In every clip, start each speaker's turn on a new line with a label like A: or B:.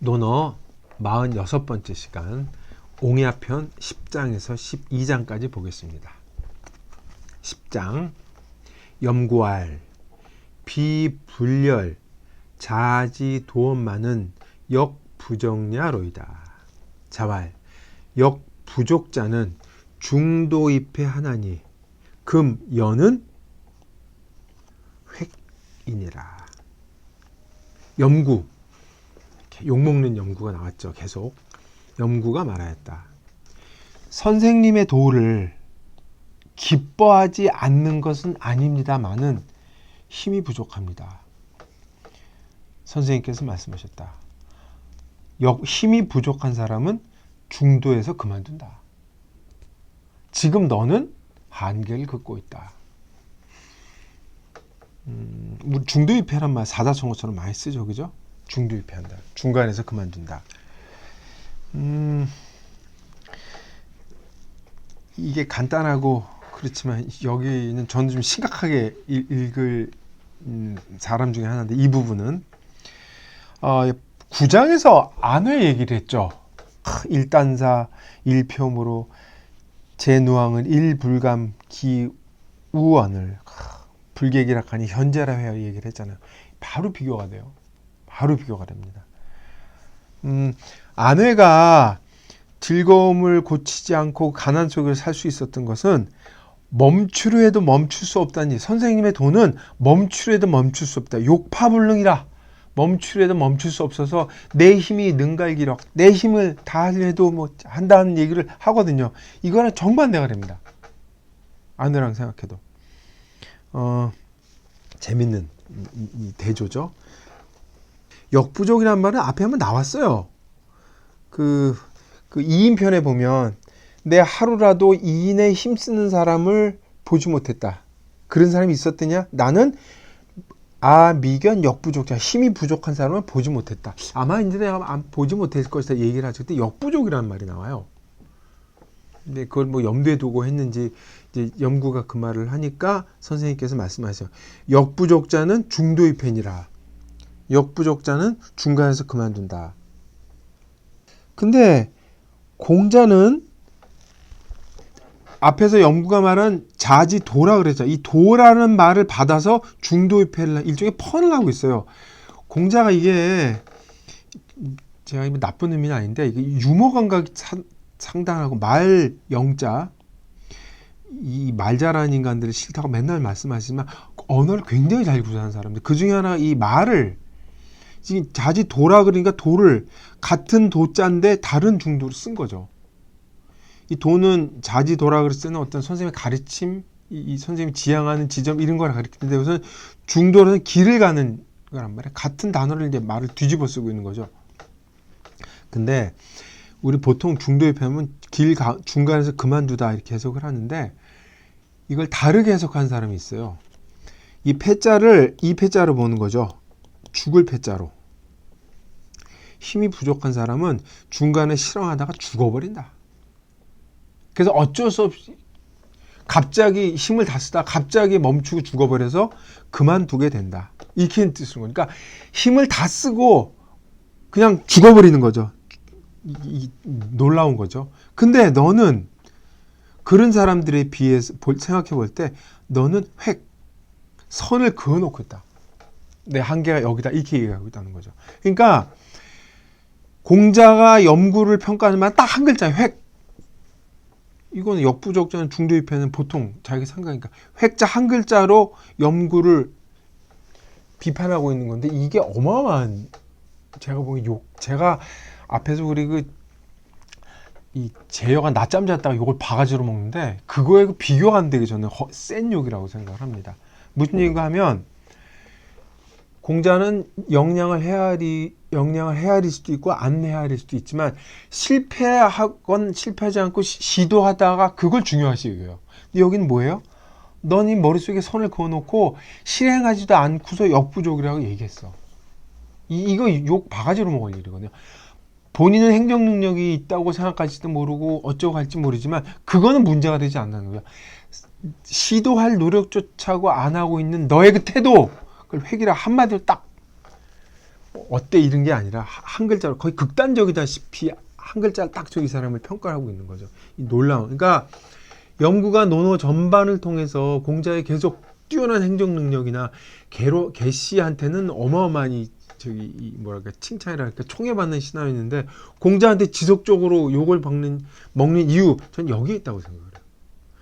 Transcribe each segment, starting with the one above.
A: 논어 46번째 시간 옹야편 10장에서 12장까지 보겠습니다. 10장 염구알 비불렬 자지도엄마는 역부적냐로이다. 자왈 역부족자는 중도입해 하나니 금 여는 획이니라. 염구, 욕먹는 염구가 나왔죠. 계속 염구가 말하였다. 선생님의 도를 기뻐하지 않는 것은 아닙니다마는 힘이 부족합니다. 선생님께서 말씀하셨다. 힘이 부족한 사람은 중도에서 그만둔다. 지금 너는 한계를 긋고 있다. 중도입회란 말 사자성어처럼 많이 쓰죠, 그죠? 중도입회한다. 중간에서 그만둔다. 이게 간단하고 그렇지만 여기는 저는 좀 심각하게 읽을 사람 중에 하나인데, 이 부분은 9장에서 안회 얘기를 했죠. 일단사 일표무로 제누왕은 일불감 기우언을 불계기락하니 현재라 해야 얘기를 했잖아요. 바로 비교가 돼요. 바로 비교가 됩니다. 안회가 즐거움을 고치지 않고 가난 속에 살 수 있었던 것은 멈추려 해도 멈출 수 없다니. 선생님의 도는 멈추려 해도 멈출 수 없다. 욕파불능이라. 멈추려 해도 멈출 수 없어서 내 힘이 능갈기력, 내 힘을 다하려 해도 뭐 한다는 얘기를 하거든요. 이거는 정반대가 됩니다. 안회랑 생각해도 재밌는 이 대조죠. 역부족이란 말은 앞에 한번 나왔어요. 그 2인편에 보면 내 하루라도 2인에 힘쓰는 사람을 보지 못했다. 그런 사람이 있었더냐? 나는 미견 역부족자, 힘이 부족한 사람을 보지 못했다. 아마 이제 내가 보지 못했을 것이다 얘기를 하죠. 그때 역부족이라는 말이 나와요. 근데 그걸 뭐 염두에 두고 했는지 이제 염구가 그 말을 하니까 선생님께서 말씀하셔요. 역부족자는 중도입회니라. 역부족자는 중간에서 그만둔다. 근데 공자는 앞에서 염구가 말한 자지도라 그랬죠. 이 도라는 말을 받아서 중도입회를 일종의 펀을 하고 있어요. 공자가 이게 제가 나쁜 의미는 아닌데 이게 유머 감각이 상당하고 말 영자, 이 말 잘하는 인간들을 싫다고 맨날 말씀하시지만 언어를 굉장히 잘 구사하는 사람들. 그 중에 하나 이 말을 지금 자지도라 그러니까 도를 같은 도자인데 다른 중도로 쓴 거죠. 이 도는 자지도라 그랬을 때는 어떤 선생님의 가르침, 이 선생님이 지향하는 지점 이런 걸 가리키는데 우선 중도는 길을 가는 거란 말이에요. 같은 단어를 이제 말을 뒤집어 쓰고 있는 거죠. 근데 우리 보통 중도입회하면 중간에서 그만두다 이렇게 해석을 하는데 이걸 다르게 해석한 사람이 있어요. 이 패자를 이 패자로 보는 거죠. 죽을 패자로. 힘이 부족한 사람은 중간에 실험하다가 죽어버린다. 그래서 어쩔 수 없이 갑자기 힘을 다 쓰다 갑자기 멈추고 죽어버려서 그만두게 된다. 이렇게 뜻으로. 그러니까 힘을 다 쓰고 그냥 죽어버리는 거죠. 놀라운 거죠. 근데 너는 그런 사람들에 비해서 생각해 볼 때 너는 선을 그어놓고 있다. 내 한계가 여기다 이렇게 얘기하고 있다는 거죠. 그러니까 공자가 염구를 평가하지만 딱 한 글자에 이거는 역부족자는 중도입회는 보통 자기 생각이니까 획자 한 글자로 염구를 비판하고 있는 건데 이게 어마어마한 제가 보기엔 제가 앞에서 우리 이 제여가 낮잠 잤다가 욕을 바가지로 먹는데 그거에 비교가 안 되게 저는 센 욕이라고 생각을 합니다. 무슨 얘기가 하면 공자는 역량을 헤아릴 수도 있고 안 헤아릴 수도 있지만 실패하건 실패하지 않고 시도하다가 그걸 중요하시고요. 근데 여기는 뭐예요? 넌 이 머릿속에 선을 그어놓고 실행하지도 않고서 역부족이라고 얘기했어. 이거 욕 바가지로 먹을 일이거든요. 본인은 행정 능력이 있다고 생각할지도 모르고 어쩌고 할지 모르지만 그거는 문제가 되지 않는 거예요. 시도할 노력조차고 안 하고 있는 너의 그 태도, 그걸 획이라 한마디로 딱 어때 이런 게 아니라 한 글자로 거의 극단적이다시피 한 글자를 딱 저 이 사람을 평가하고 있는 거죠. 이 놀라운. 그러니까 연구가 논어 전반을 통해서 공자의 계속 뛰어난 행정 능력이나 개씨한테는 어마어마한 뭐랄까 칭찬이랄까 총애받는 신화였는데 공자한테 지속적으로 욕을 먹는 이유 전 여기에 있다고 생각을 해요.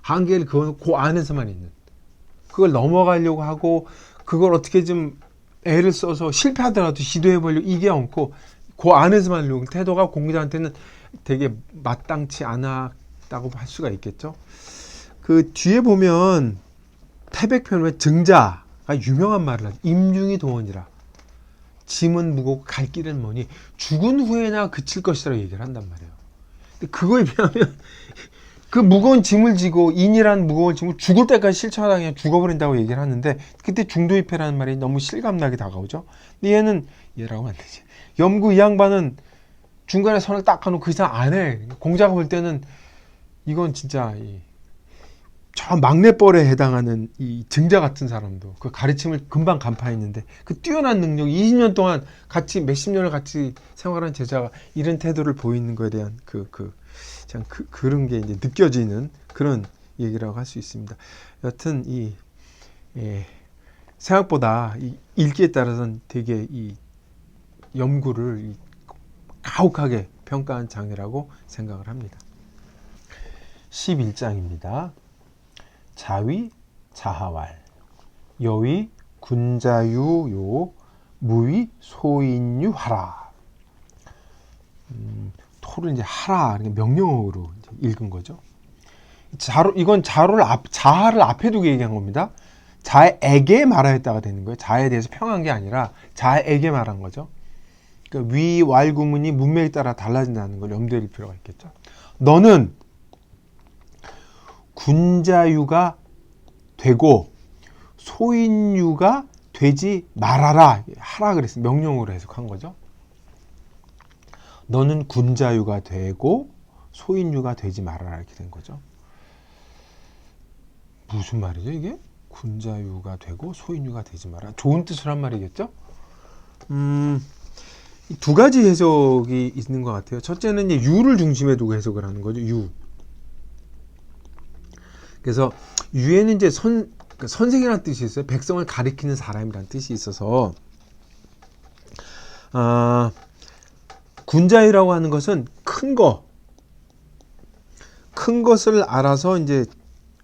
A: 한계를 그 안에서만 있는. 그걸 넘어가려고 하고 그걸 어떻게 좀 애를 써서 실패하더라도 시도해보려고 이게 않고 그 안에서만 하려고 태도가 공자한테는 되게 마땅치 않았다고 할 수가 있겠죠. 그 뒤에 보면 태백편에 증자가 유명한 말을 하죠. 임중이 도원이라. 짐은 무겁고 갈 길은 머니 죽은 후에나 그칠 것이라고 얘기를 한단 말이에요. 근데 그거에 비하면 그 무거운 짐을 지고 인이란 무거운 짐을 죽을 때까지 실천하다 그냥 죽어버린다고 얘기를 하는데 그때 중도입회라는 말이 너무 실감나게 다가오죠. 근데 얘라고 하면 안 되지. 염구 이 양반은 중간에 선을 딱 하놓고 그 이상 안 해. 공자가 볼 때는 이건 진짜 저 막내뻘에 해당하는 이 증자 같은 사람도 그 가르침을 금방 간파했는데 그 뛰어난 능력 20년 동안 같이 몇십 년을 같이 생활한 제자가 이런 태도를 보이는 거에 대한 그런 게 이제 느껴지는 그런 얘기라고 할 수 있습니다. 여튼 생각보다 읽기에 따라서는 되게 이 염구를 가혹하게 평가한 장이라고 생각을 합니다. 11장입니다. 자위 자하왈 여위 군자유요 무위 소인유 하라. 토를 이제 하라 명령어로 이제 읽은 거죠. 이건 자하를 앞에 두고 얘기한 겁니다. 자에게 말하였다가 되는 거예요. 자에 대해서 평한 게 아니라 자에게 말한 거죠. 그러니까 위, 왈 구문이 문맥에 따라 달라진다는 걸 염두에 둘 필요가 있겠죠. 너는 군자유가 되고 소인유가 되지 말아라. 하라 그랬습니다. 명령으로 해석한 거죠. 너는 군자유가 되고 소인유가 되지 말아라 이렇게 된 거죠. 무슨 말이죠 이게? 군자유가 되고 소인유가 되지 마라. 좋은 뜻을 한 말이겠죠? 두 가지 해석이 있는 것 같아요. 첫째는 이제 유를 중심에 두고 해석을 하는 거죠. 유. 그래서 유에는 이제 선생이라는 뜻이 있어요. 백성을 가리키는 사람이라는 뜻이 있어서 군자유라고 하는 것은 큰 것을 알아서 이제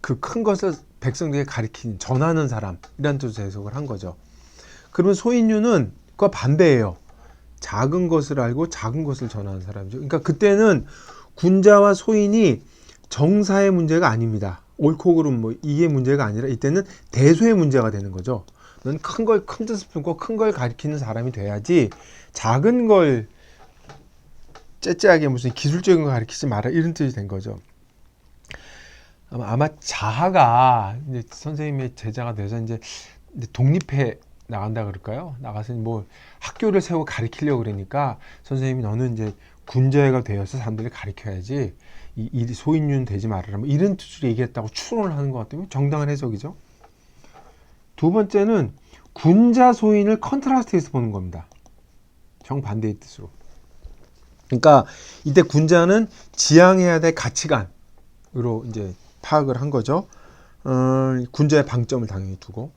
A: 그 큰 것을 백성들에게 가리키는 전하는 사람이라는 뜻으로 해석을 한 거죠. 그러면 소인유는 그와 반대예요. 작은 것을 알고 작은 것을 전하는 사람이죠. 그러니까 그때는 군자와 소인이 정사의 문제가 아닙니다. 옳고 그름 이게 문제가 아니라 이때는 대소의 문제가 되는 거죠. 넌 큰 뜻을 품고 큰 걸 가리키는 사람이 돼야지 작은 걸 째째하게 무슨 기술적인 걸 가리키지 마라 이런 뜻이 된 거죠. 아마 자하가 이제 선생님의 제자가 돼서 이제 독립해 나간다 그럴까요? 나가서 뭐 학교를 세우고 가르치려고 그러니까 선생님이 너는 이제 군자가 되어서 사람들을 가르쳐야지 이 소인유는 되지 말아라 뭐 이런 뜻으로 얘기했다고 추론을 하는 것 같아요. 정당한 해석이죠. 두 번째는 군자 소인을 컨트라스트해서 보는 겁니다. 정반대의 뜻으로. 그러니까 이때 군자는 지향해야 될 가치관으로 이제 파악을 한 거죠. 군자의 방점을 당연히 두고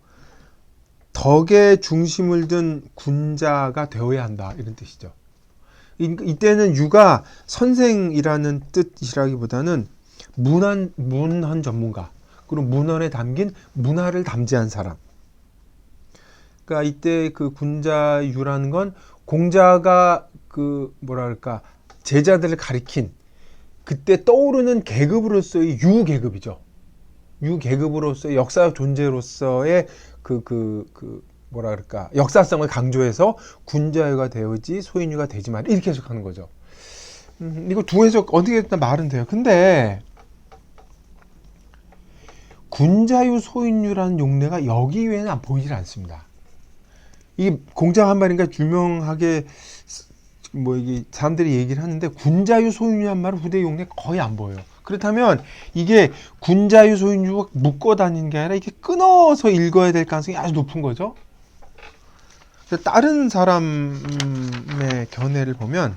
A: 덕의 중심을 둔 군자가 되어야 한다 이런 뜻이죠. 이때는 유가 선생이라는 뜻이라기보다는 문헌 전문가 그리고 문헌에 담긴 문화를 담지한 사람. 그러니까 이때 그 군자유라는 건 공자가 그 뭐랄까 제자들을 가리킨 그때 떠오르는 계급으로서의 유계급이죠. 유계급으로서의 역사 존재로서의 뭐라 그럴까 역사성을 강조해서 군자유가 되어지 소인유가 되지 말 이렇게 해석하는 거죠. 이거 두 해석 어떻게 됐든 말은 돼요. 근데 군자유 소인유라는 용례가 여기 외에는 보이질 않습니다. 이게 공자가 한 말인가 유명하게 뭐 이게 사람들이 얘기를 하는데 군자유 소인유란 말은 후대 용례 거의 안 보여요. 그렇다면 이게 군자유 소인유가 묶어 다니는 게 아니라 이게 끊어서 읽어야 될 가능성이 아주 높은 거죠. 다른 사람의 견해를 보면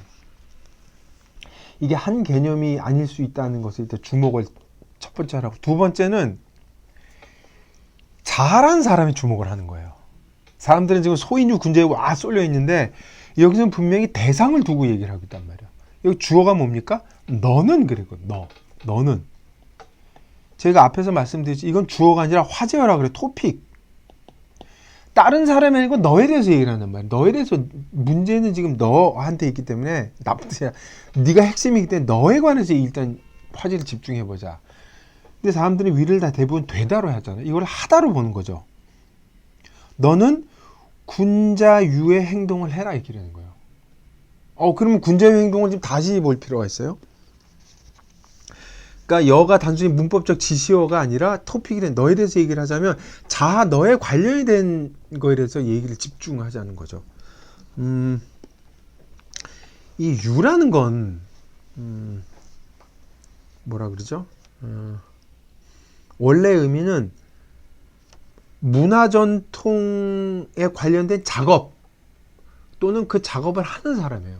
A: 이게 한 개념이 아닐 수 있다는 것을 일단 주목을 첫 번째 하라고. 두 번째는 자아란 사람이 주목을 하는 거예요. 사람들은 지금 소인유 군자에 와 쏠려 있는데 여기서는 분명히 대상을 두고 얘기를 하고 있단 말이야. 여기 주어가 뭡니까? 너는 그리고 너는. 제가 앞에서 말씀드렸지 이건 주어가 아니라 화제어라 그래. 토픽. 다른 사람이 아니고 너에 대해서 얘기를 한단 말이야. 너에 대해서 문제는 지금 너한테 있기 때문에 나쁜 뜻이야. 네가 핵심이기 때문에 너에 관해서 일단 화제를 집중해보자. 근데 사람들이 위를 다 대부분 되다로 하잖아. 이걸 하다로 보는 거죠. 너는 군자유의 행동을 해라 이렇게라는 거예요. 그러면 군자유의 행동을 지금 다시 볼 필요가 있어요? 그러니까 여가 단순히 문법적 지시어가 아니라 토픽이 된 너에 대해서 얘기를 하자면 자아 너에 관련이 된 거에 대해서 얘기를 집중하자는 거죠. 이 유라는 건 뭐라 그러죠? 원래 의미는 문화 전통에 관련된 작업 또는 그 작업을 하는 사람이에요.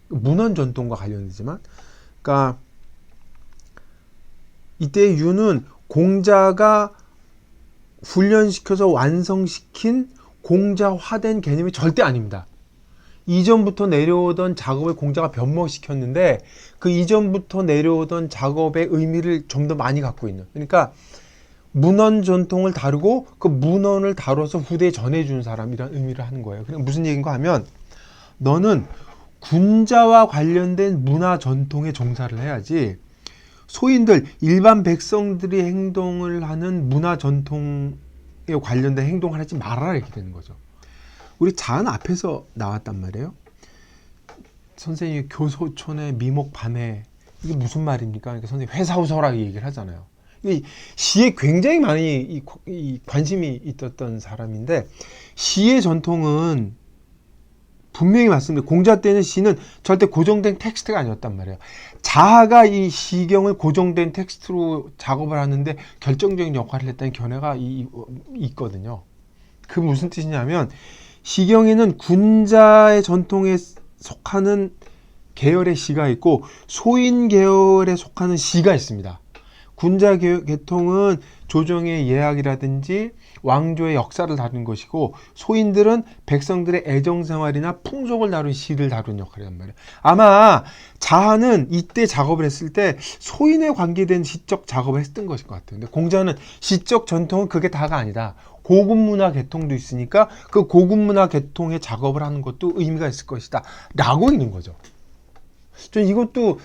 A: 문화 전통과 관련되지만, 그러니까 이때 유는 공자가 훈련시켜서 완성시킨 공자화된 개념이 절대 아닙니다. 이전부터 내려오던 작업을 공자가 변모시켰는데 그 이전부터 내려오던 작업의 의미를 좀 더 많이 갖고 있는, 그러니까 문헌 전통을 다루고 그 문헌을 다뤄서 후대에 전해준 사람이라는 의미를 하는 거예요. 그럼 무슨 얘기인가 하면 너는 군자와 관련된 문화 전통에 종사를 해야지 소인들, 일반 백성들이 행동을 하는 문화 전통에 관련된 행동을 하지 말아라 이렇게 되는 거죠. 우리 자은 앞에서 나왔단 말이에요. 선생님이 교소촌의 미목 밤에 이게 무슨 말입니까? 그러니까 선생님 회사우서라고 얘기를 하잖아요. 시에 굉장히 많이 이 관심이 있었던 사람인데 시의 전통은 분명히 맞습니다. 공자 때는 시는 절대 고정된 텍스트가 아니었단 말이에요. 자아가 이 시경을 고정된 텍스트로 작업을 하는데 결정적인 역할을 했다는 견해가 있거든요. 그 무슨 뜻이냐면 시경에는 군자의 전통에 속하는 계열의 시가 있고 소인 계열에 속하는 시가 있습니다. 군자 계통은 조정의 예학이라든지 왕조의 역사를 다룬 것이고 소인들은 백성들의 애정생활이나 풍속을 다룬 시를 다룬 역할이란 말이에요. 아마 자하는 이때 작업을 했을 때 소인에 관계된 시적 작업을 했던 것일 것 같아요. 근데 공자는 시적 전통은 그게 다가 아니다. 고급 문화 계통도 있으니까 그 고급 문화 계통의 작업을 하는 것도 의미가 있을 것이다 라고 있는 거죠. 전 이것도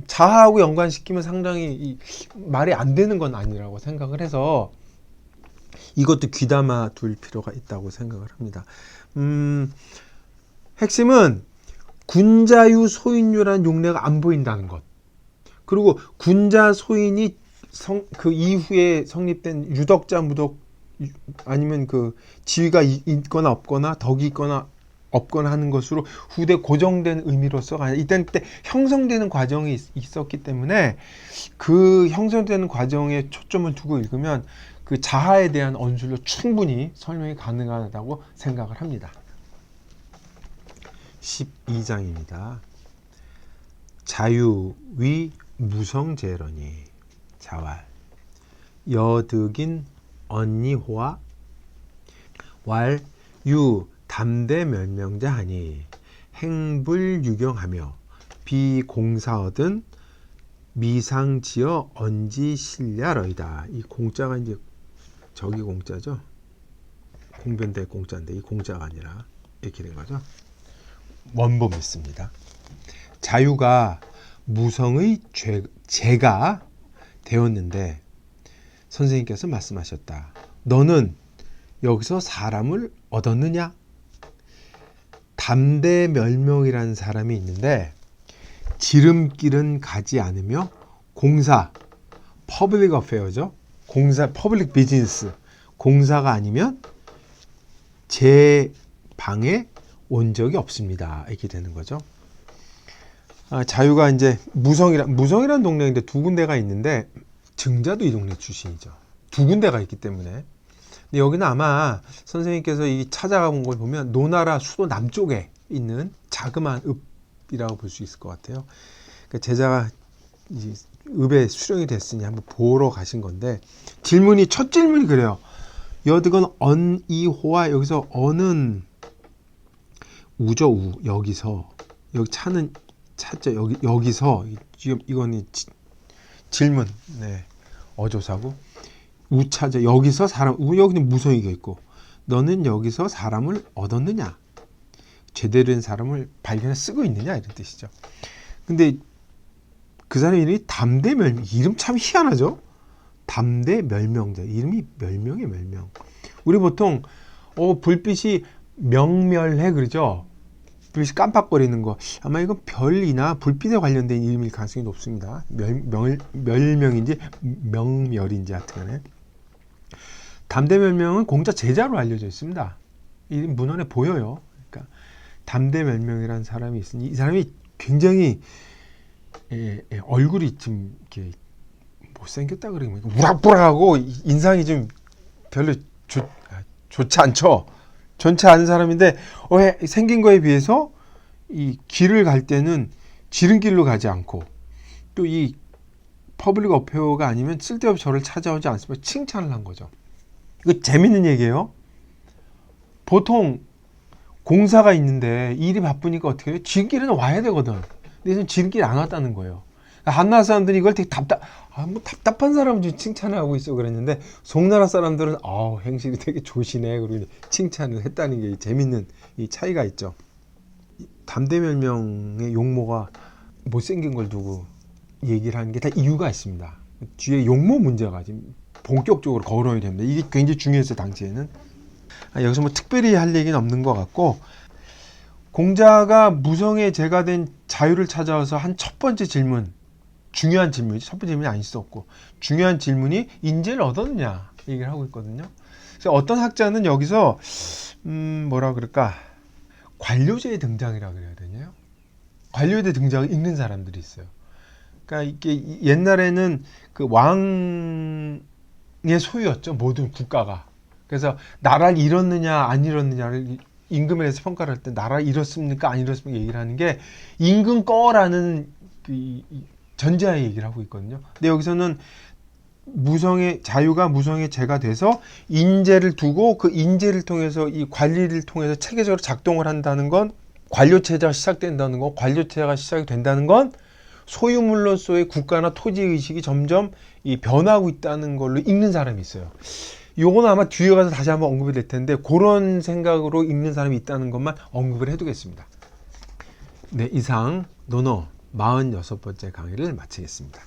A: 자아하고 연관시키면 상당히 말이 안 되는 건 아니라고 생각을 해서 이것도 귀담아 둘 필요가 있다고 생각을 합니다. 핵심은 군자유 소인유라는 용례가 안 보인다는 것. 그리고 군자 소인이 그 이후에 성립된 유덕자 무덕 아니면 그 지위가 있거나 없거나 덕이 있거나 없거나 하는 것으로 후대 고정된 의미로서가 아니라 이때 형성되는 과정이 있었기 때문에 그 형성되는 과정에 초점을 두고 읽으면 그 자아에 대한 언술로 충분히 설명이 가능하다고 생각을 합니다. 12장입니다. 자유위 무성제러니 자왈 여득인 언니호와 왈유 담대 멸명자하니 행불유경하며 비공사얻은 미상지어 언지실야러이다. 이 공자가 이제 저기 공자죠. 공변대 공자인데 이 공자가 아니라 이렇게 된 거죠. 원본 있습니다. 자유가 무성의 죄가 되었는데 선생님께서 말씀하셨다. 너는 여기서 사람을 얻었느냐? 담대멸명이라는 사람이 있는데 지름길은 가지 않으며 공사, 퍼블릭 어페어죠. 공사, 퍼블릭 비즈니스, 공사가 아니면 제 방에 온 적이 없습니다. 이렇게 되는 거죠. 자유가 이제 무성이라는 동네인데 두 군데가 있는데 증자도 이 동네 출신이죠. 두 군데가 있기 때문에 근데 여기는 아마 선생님께서 이 찾아가 본 걸 보면 노나라 수도 남쪽에 있는 자그마한 읍이라고 볼 수 있을 것 같아요. 그러니까 제자가 이 읍에 수령이 됐으니 한번 보러 가신 건데, 첫 질문이 그래요. 여득은 언이호와, 여기서 언은 우죠, 우. 여기서, 여기 차는 차죠. 여기서, 지금 이거는 질문, 네, 어조사고, 우차죠. 여기서 사람, 여기는 무성의가 있고, 너는 여기서 사람을 얻었느냐? 제대로 된 사람을 발견해 쓰고 있느냐? 이런 뜻이죠. 근데 그 사람 이름이 담대멸명, 이름 참 희한하죠? 담대멸명자, 이름이 멸명이에요, 멸명. 우리 보통 불빛이 명멸해 그러죠? 불빛이 깜빡거리는 거, 아마 이건 별이나 불빛에 관련된 이름일 가능성이 높습니다. 멸명인지 명멸인지 하여튼간에. 담대멸명은 공자 제자로 알려져 있습니다. 이 문헌에 보여요. 그러니까 담대멸명이라는 사람이 있으니, 이 사람이 굉장히 얼굴이 좀 이렇게 못생겼다 그러면 우락부락하고 인상이 좀 별로 좋지 않죠. 좋지 않은 사람인데 생긴 거에 비해서 이 길을 갈 때는 지름길로 가지 않고, 또 이 퍼블릭 어페어가 아니면 쓸데없이 저를 찾아오지 않습니다. 칭찬을 한 거죠. 이거 재밌는 얘기예요. 보통 공사가 있는데 일이 바쁘니까 어떻게 해요? 지름길은 와야 되거든. 근데 지름길 안 왔다는 거예요. 한나라 사람들이 이걸 되게 답답한 사람은 좀 칭찬을 하고 있어 그랬는데, 송나라 사람들은 행실이 되게 좋으시네 그러고 칭찬을 했다는 게 재밌는 이 차이가 있죠. 담대멸명의 용모가 못생긴 걸 두고 얘기를 하는 게 다 이유가 있습니다. 뒤에 용모 문제가 지금 본격적으로 거론이 됩니다. 이게 굉장히 중요했어요, 당시에는. 여기서 뭐 특별히 할 얘기는 없는 것 같고, 공자가 무성의 제가 된 자유를 찾아와서 한 첫 번째 질문, 중요한 질문이죠. 첫 번째 질문이 아닐 수 없고 중요한 질문이 인재를 얻었느냐 얘기를 하고 있거든요. 그래서 어떤 학자는 여기서 뭐라 그럴까, 관료제의 등장이라고 그래야 되나요? 관료제의 등장을 읽는 사람들이 있어요. 그러니까 이게 옛날에는 그 왕의 소유였죠, 모든 국가가. 그래서 나라를 잃었느냐 안 잃었느냐를 임금에 대해서 평가를 할 때 나라를 잃었습니까 안 잃었습니까 얘기를 하는 게 임금 거라는 그 전제하에 얘기를 하고 있거든요. 근데 여기서는 자유가 무성의 제가 돼서 인재를 두고, 그 인재를 통해서 이 관리를 통해서 체계적으로 작동을 한다는 건, 관료체제가 시작된다는 거, 관료체제가 시작이 된다는 건 소유물로서의 국가나 토지 의식이 점점 변하고 있다는 걸로 읽는 사람이 있어요. 요거는 아마 뒤에 가서 다시 한번 언급이 될 텐데, 그런 생각으로 읽는 사람이 있다는 것만 언급을 해두겠습니다. 네, 이상 논어 46번째 강의를 마치겠습니다.